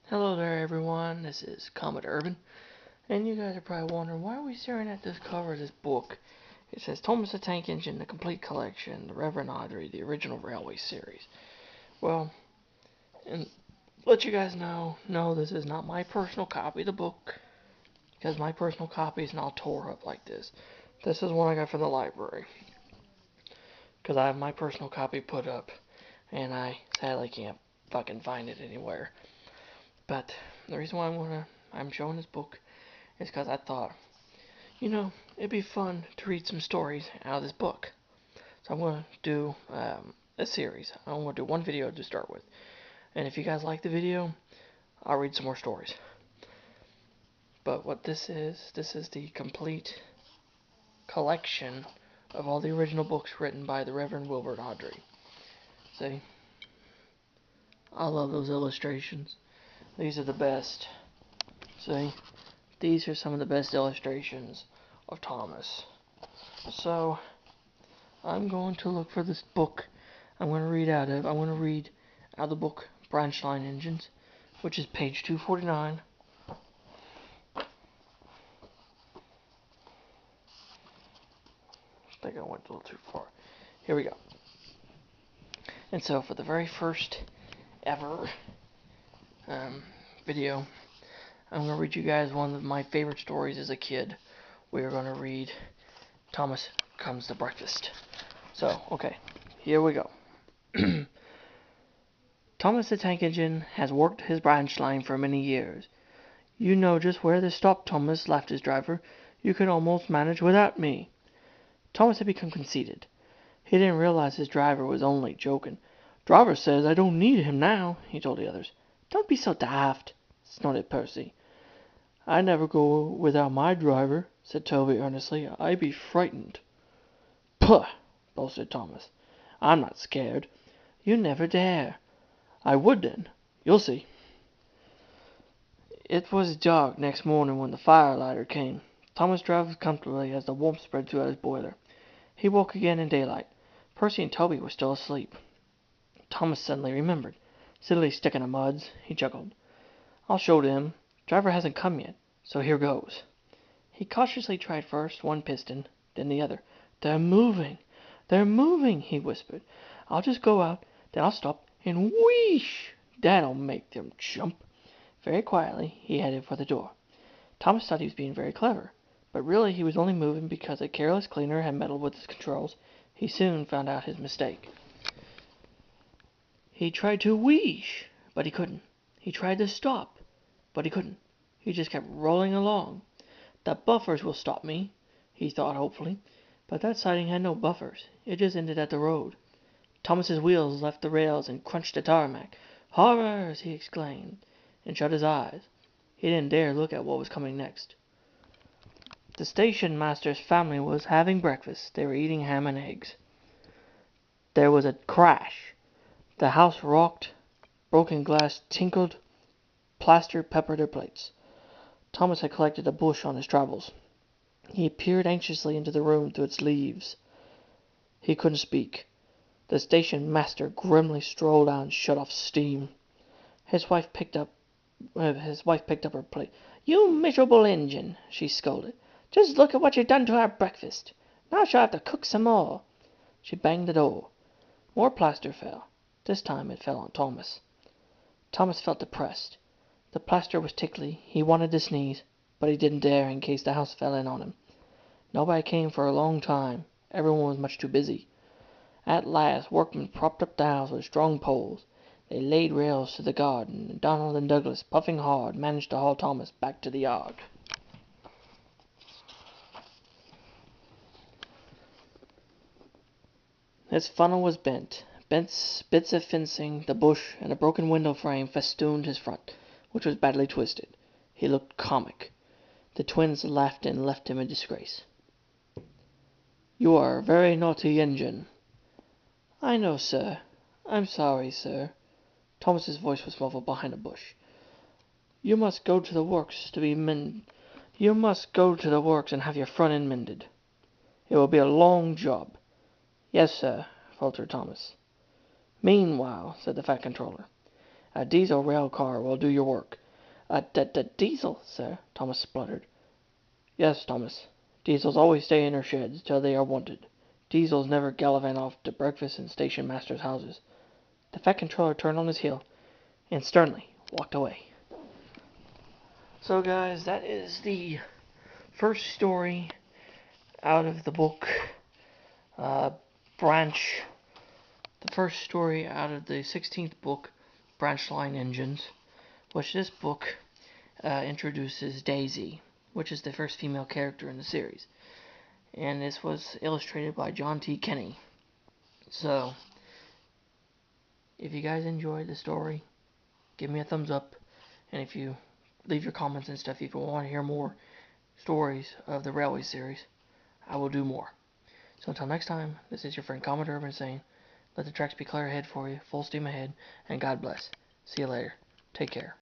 Hello there everyone, this is Comet Urban, and you guys are probably wondering why are we staring at this cover of this book. It says Thomas the Tank Engine, the Complete Collection, the Reverend Awdry, the Original Railway Series. Well, and let you guys know, no, this is not my personal copy of the book, because my personal copy is not tore up like this. This is one I got from the library, because I have my personal copy put up, and I sadly can't fucking find it anywhere. But the reason why I'm showing this book is because I thought, it'd be fun to read some stories out of this book. So I'm going to do a series. I'm going to do one video to start with. And if you guys like the video, I'll read some more stories. But what this is the complete collection of all the original books written by the Reverend Wilbur Awdry. See? I love those illustrations. These are the best. See? These are some of the best illustrations of Thomas. So, I'm going to look for this book I'm going to read out of. I'm going to read out of the book Branch Line Engines, which is page 249. I think I went a little too far. Here we go. And so, for the very first ever video, I'm going to read you guys one of my favorite stories as a kid. We are going to read Thomas Comes to Breakfast. So, okay, here we go. Thomas the Tank Engine has worked his branch line for many years. You know just where to stop, Thomas, laughed his driver. You can almost manage without me. Thomas had become conceited. He didn't realize his driver was only joking. Driver says I don't need him now, he told the others. Don't be so daft, snorted Percy. I never go without my driver, said Toby earnestly. I'd be frightened. Puh, boasted Thomas. I'm not scared. You never dare. I would then. You'll see. It was dark next morning when the firelighter came. Thomas drove comfortably as the warmth spread throughout his boiler. He woke again in daylight. Percy and Toby were still asleep. Thomas suddenly remembered. Silly stick in the muds, he chuckled. I'll show them. Driver hasn't come yet, so here goes. He cautiously tried first one piston, then the other. They're moving, he whispered. I'll just go out, then I'll stop, and wheesh! That'll make them jump. Very quietly, he headed for the door. Thomas thought he was being very clever, but really he was only moving because a careless cleaner had meddled with his controls. He soon found out his mistake. He tried to wheesh, but he couldn't. He tried to stop, but he couldn't. He just kept rolling along. The buffers will stop me, he thought hopefully, but that siding had no buffers. It just ended at the road. Thomas's wheels left the rails and crunched the tarmac. Horrors! He exclaimed, and shut his eyes. He didn't dare look at what was coming next. The station master's family was having breakfast. They were eating ham and eggs. There was a crash. The house rocked. Broken glass tinkled. Plaster peppered their plates. Thomas had collected a bush on his travels. He peered anxiously into the room through its leaves. He couldn't speak. The station master grimly strolled out and shut off steam. His wife picked up her plate. You miserable engine, she scolded. Just look at what you've done to our breakfast. Now I shall have to cook some more. She banged the door. More plaster fell. This time it fell on Thomas. Thomas felt depressed. The plaster was tickly. He wanted to sneeze, but he didn't dare in case the house fell in on him. Nobody came for a long time. Everyone was much too busy. At last, workmen propped up the house with strong poles. They laid rails to the garden, and Donald and Douglas, puffing hard, managed to haul Thomas back to the yard. His funnel was bent. Bits of fencing, the bush, and a broken window frame festooned his front, which was badly twisted. He looked comic. The twins laughed and left him in disgrace. You are a very naughty engine. I know, sir. I'm sorry, sir. Thomas's voice was muffled behind a bush. You must go to the works You must go to the works and have your front end mended. It will be a long job. Yes, sir, faltered Thomas. Meanwhile, said the fat controller, a diesel rail car will do your work. Diesel, sir, Thomas spluttered. Yes, Thomas. Diesels always stay in their sheds till they are wanted. Diesels never gallivant off to breakfast in station masters' houses. The Fat Controller turned on his heel and sternly walked away. So, guys, that is the first story out of the book Branch. The first story out of the 16th book, Branch Line Engines, which this book introduces Daisy, which is the first female character in the series. And this was illustrated by John T. Kenny. So, if you guys enjoyed the story, give me a thumbs up. And if you leave your comments and stuff, if you want to hear more stories of the Railway series, I will do more. So until next time, this is your friend Commodore Urban saying, let the tracks be clear ahead for you, full steam ahead, and God bless. See you later. Take care.